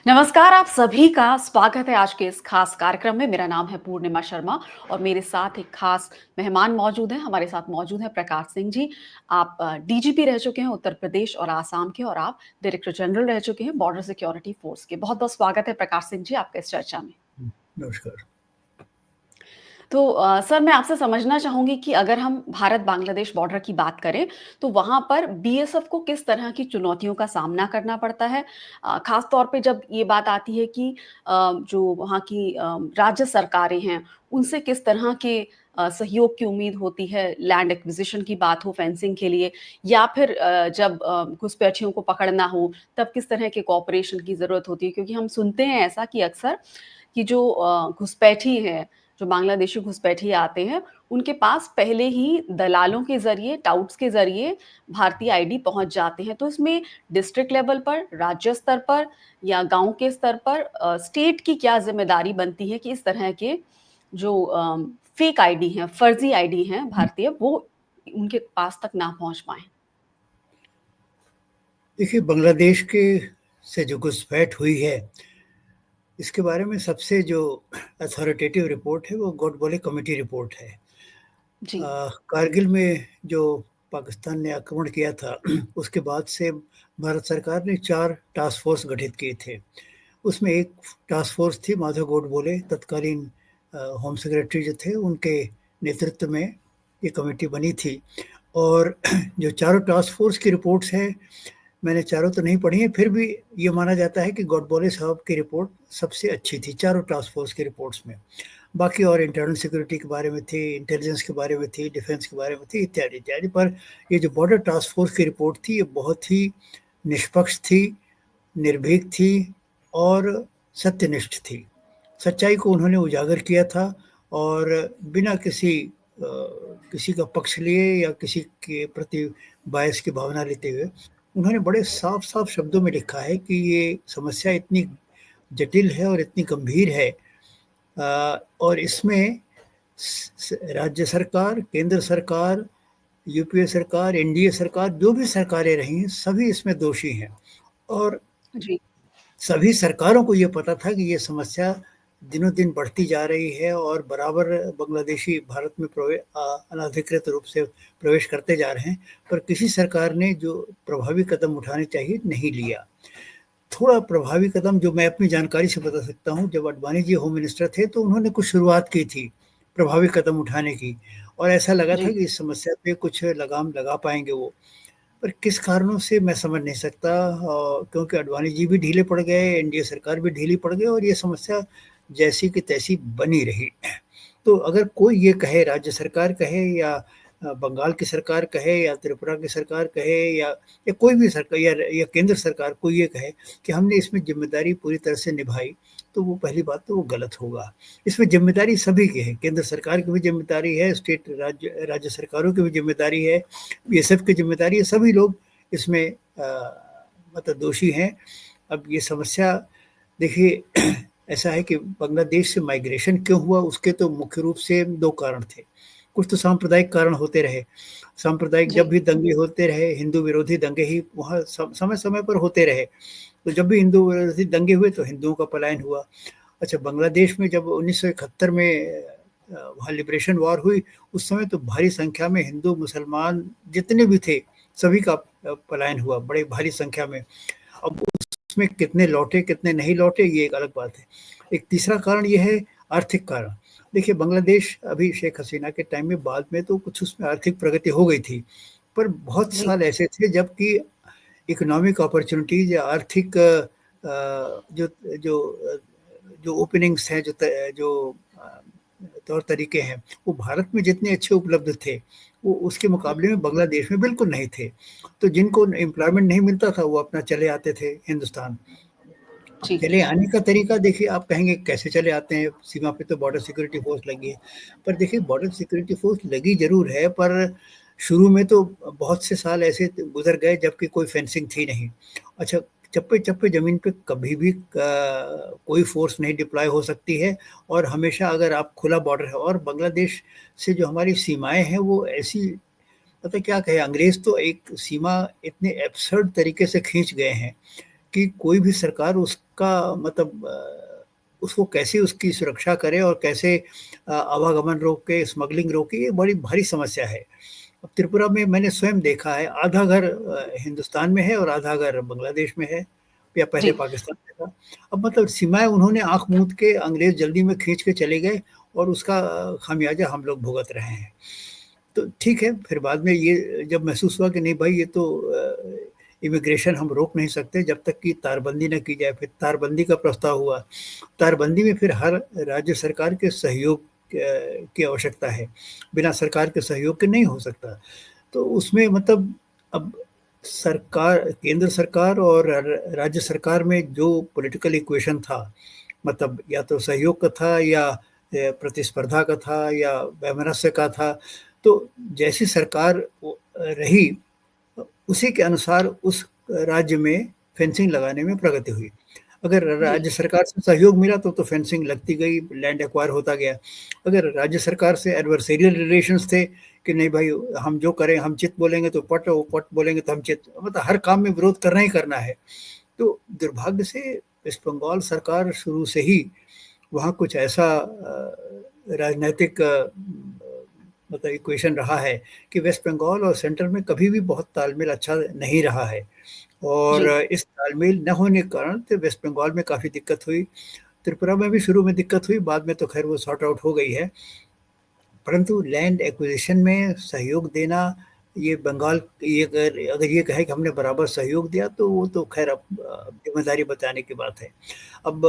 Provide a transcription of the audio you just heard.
नमस्कार, आप सभी का स्वागत है आज के इस खास कार्यक्रम में। मेरा नाम है पूर्णिमा शर्मा और मेरे साथ एक खास मेहमान मौजूद हैं। हमारे साथ मौजूद हैं प्रकाश सिंह जी। आप डीजीपी रह चुके हैं उत्तर प्रदेश और आसाम के और आप डायरेक्टर जनरल रह चुके हैं बॉर्डर सिक्योरिटी फोर्स के। बहुत-बहुत स्वागत है प्रकाश सिंह जी आपका इस चर्चा में। नमस्कार। तो सर मैं आपसे समझना चाहूँगी कि अगर हम भारत-बांग्लादेश बॉर्डर की बात करें, तो वहाँ पर बीएसएफ को किस तरह की चुनौतियों का सामना करना पड़ता है? ख़ास तौर पे जब ये बात आती है कि जो वहाँ की राज्य सरकारें हैं, उनसे किस तरह के सहयोग की उम्मीद होती है, लैंड एक्विज़िशन की बात हो फेंसिंग के लिए या फिर जब घुसपैठियों को पकड़ना हो, तब किस तरह के कोऑपरेशन की ज़रूरत होती है? क्योंकि हम सुनते हैं ऐसा कि अक्सर कि जो घुसपैठी हैं, जो बांग्लादेशी घुसपैठी आते हैं, उनके पास पहले ही दलालों के ज़रिए, टाउट्स के ज़रिए भारतीय आईडी पहुँच जाते हैं। तो इसमें डिस्ट्रिक्ट लेवल पर, राज्य स्तर पर या गाँव के स्तर पर स्टेट की क्या ज़िम्मेदारी बनती है कि इस तरह के जो फेक आईडी हैं, फर्ज़ी आईडी हैं भारतीय, वो उनके पास तक ना पहुँच पाएँ? देखिए, बांग्लादेश के से जो घुसपैठ हुई है, इसके बारे में सबसे जो अथॉरिटेटिव रिपोर्ट है, वो गोडबोले कमेटी रिपोर्ट है। जी। कारगिल में जो पाकिस्तान ने आक्रमण किया था, उसके बाद से भारत सरकार ने 4 टास्क फोर्स गठित किए थे। उसमें एक टास्क फोर्स थी माधव गोडबोले, तत्कालीन होम सेक्रेटरी जो थे, उनके नेतृत्व में ये कमेटी बनी थी। और जो चारों टास्क फोर्स की रिपोर्ट्स हैं, मैंने चारों तो नहीं पढ़ी हैं, फिर भी ये माना जाता है कि गोडबोले साहब की रिपोर्ट सबसे अच्छी थी चारों टास्क फोर्स की रिपोर्ट्स में। बाकी और इंटरनल सिक्योरिटी के बारे में थी, इंटेलिजेंस के बारे में थी, डिफेंस के बारे में थी, इत्यादि इत्यादि। पर ये जो बॉर्डर टास्क फोर्स की रिपोर्ट थी, ये बहुत ही निष्पक्ष थी, निर्भीक थी और सत्यनिष्ठ थी। सच्चाई को उन्होंने उजागर किया था और बिना किसी का पक्ष लिए या किसी के प्रति बायस की भावना लेते हुए उन्होंने बड़े साफ-साफ शब्दों में लिखा है कि ये समस्या इतनी जटिल है और इतनी गंभीर है, और इसमें राज्य सरकार, केंद्र सरकार, यूपीए सरकार, एनडीए सरकार, जो भी सरकारें रही हैं, सभी इसमें दोषी हैं। और जी। सभी सरकारों को ये पता था कि ये समस्या दिनों-दिन बढ़ती जा रही है और बराबर बांग्लादेशी भारत में अनधिकृत रूप से प्रवेश करते जा रहे हैं, पर किसी सरकार ने जो प्रभावी कदम उठाने चाहिए, नहीं लिया। थोड़ा प्रभावी कदम जो मैं अपनी जानकारी से बता सकता हूँ, जब अडवाणी जी होम मिनिस्टर थे, तो उन्होंने कुछ शुरुआत की थी, प्रभावी कदम उठाने की, और ऐसा लगा था जी। कि इस समस्या पे कुछ लगाम लगा पाएँगे वो। पर किस कारणों से मैं समझ नहीं सकता, क्योंकि अडवाणी जी भी ढीले पड़ गए, एनडीए सरकार भी ढीली पड़ गई और ये समस्या जैसी की तैसी बनी रही। तो अगर कोई ये कहे, राज्य सरकार कहे या बंगाल की सरकार कहे या त्रिपुरा की सरकार कहे या कोई भी सरकार या केंद्र सरकार कोई ये कहे कि हमने इसमें ज़िम्मेदारी पूरी तरह से निभाई, तो वो पहली बात तो वो गलत होगा। इसमें ज़िम्मेदारी सभी की है, केंद्र सरकार की भी ज़िम्मेदारी है, स्टेट राज्य सरकारों की भी ज़िम्मेदारी है, बीएसएफ की ज़िम्मेदारी है, सभी लोग इसमें मतलब दोषी हैं। अब ये समस्या देखिए, ऐसा है कि बांग्लादेश से माइग्रेशन क्यों हुआ, उसके तो मुख्य रूप से 2 कारण थे। कुछ तो सांप्रदायिक कारण होते रहे। सांप्रदायिक जब जी। भी दंगे होते रहे, हिंदू विरोधी दंगे ही वहाँ समय-समय पर होते रहे। तो जब भी हिंदू विरोधी दंगे हुए तो हिंदुओं का पलायन हुआ। अच्छा, बांग्लादेश में जब 1971 में वहाँ लिबरेशन वॉर हुई, उस समय तो भारी संख्या में हिंदू, मुसलमान जितने भी थे, सभी का पलायन हुआ बड़े भारी संख्या में। अब उसमें कितने लौटे, कितने नहीं लौटे, ये एक अलग बात है। एक तीसरा कारण ये है आर्थिक कारण। देखिए, बांग्लादेश अभी शेख हसीना के टाइम में बाद में तो कुछ उसमें आर्थिक प्रगति हो गई थी, पर बहुत जी। साल ऐसे थे जबकि इकोनॉमिक अपॉर्च्युनिटीज़ या आर्थिक जो जो जो ओपनिंग्स हैं, जो तौर तरीके हैं, वो भारत में जितने अच्छे उपलब्ध थे, वो उसके मुकाबले में बांग्लादेश में बिल्कुल नहीं थे। तो जिनको एम्प्लॉयमेंट नहीं मिलता था, वो अपना चले आते थे हिंदुस्तान। अब जी। चले आने का तरीका देखिए, आप कहेंगे कैसे चले आते हैं, सीमा पे तो बॉर्डर सिक्योरिटी फोर्स लगी है। पर देखिए, बॉर्डर सिक्योरिटी फोर्स लगी ज़रूर है, पर शुरू में तो बहुत से साल ऐसे गुज़र गए जबकि कोई फेंसिंग थी नहीं। अच्छा, चप्पे-चप्पे ज़मीन पे कभी भी कोई फ़ोर्स नहीं डिप्लॉय हो सकती है, और हमेशा अगर आप खुला बॉर्डर है, और बांग्लादेश से जो हमारी सीमाएँ हैं, वो ऐसी, पता क्या कहें, अंग्रेज़ तो एक सीमा इतने एब्सर्ड तरीके से खींच गए हैं कि कोई भी सरकार उसका मतलब उसको कैसे उसकी सुरक्षा करे और कैसे आवागमन रोके, स्मगलिंग रोके, ये बड़ी भारी समस्या है। अब त्रिपुरा में मैंने स्वयं देखा है, आधा घर हिंदुस्तान में है और आधा घर बांग्लादेश में है, या पहले जी, पाकिस्तान में था। अब मतलब सीमाएँ उन्होंने आँख मूंद के अंग्रेज़ जल्दी में खींच के चले गए और उसका खामियाज़ा हम लोग भुगत रहे हैं। तो ठीक है, फिर बाद में ये जब महसूस हुआ कि नहीं भाई ये तो इमिग्रेशन हम रोक नहीं सकते जब तक कि तारबंदी न की जाए, फिर तारबंदी का प्रस्ताव हुआ। तारबंदी में फिर हर राज्य सरकार के सहयोग की आवश्यकता है, बिना सरकार के सहयोग के नहीं हो सकता। तो उसमें मतलब अब सरकार केंद्र सरकार और राज्य सरकार में जो पॉलिटिकल इक्वेशन था, मतलब या तो सहयोग का था या प्रतिस्पर्धा का था या वैमनस्य का था। तो जैसी सरकार रही, उसी के अनुसार उस राज्य में फेंसिंग लगाने में प्रगति हुई। अगर जी, राज्य सरकार से सहयोग मिला तो फेंसिंग लगती गई, लैंड एक्वायर होता गया। अगर राज्य सरकार से एडवर्सेरियल रिलेशंस थे कि नहीं भाई हम जो करें, हम चित बोलेंगे तो पट, वो पट बोलेंगे तो हम चित, मतलब हर काम में विरोध करना ही करना है। तो दुर्भाग्य से वेस्ट बंगाल सरकार शुरू से ही वहाँ कुछ ऐसा राजनैतिक मतलब इक्वेशन रहा है कि वेस्ट बंगाल और सेंटर में कभी भी बहुत तालमेल अच्छा नहीं रहा है। और जी, इस तालमेल न होने के कारण तो वेस्ट बंगाल में काफ़ी दिक्कत हुई। त्रिपुरा में भी शुरू में दिक्कत हुई, बाद में तो खैर वो सॉर्ट आउट हो गई है। परंतु लैंड एक्विजिशन में सहयोग देना, ये बंगाल ये अगर अगर ये कहे कि हमने बराबर सहयोग दिया तो वो तो खैर अब ज़िम्मेदारी बताने की बात है। अब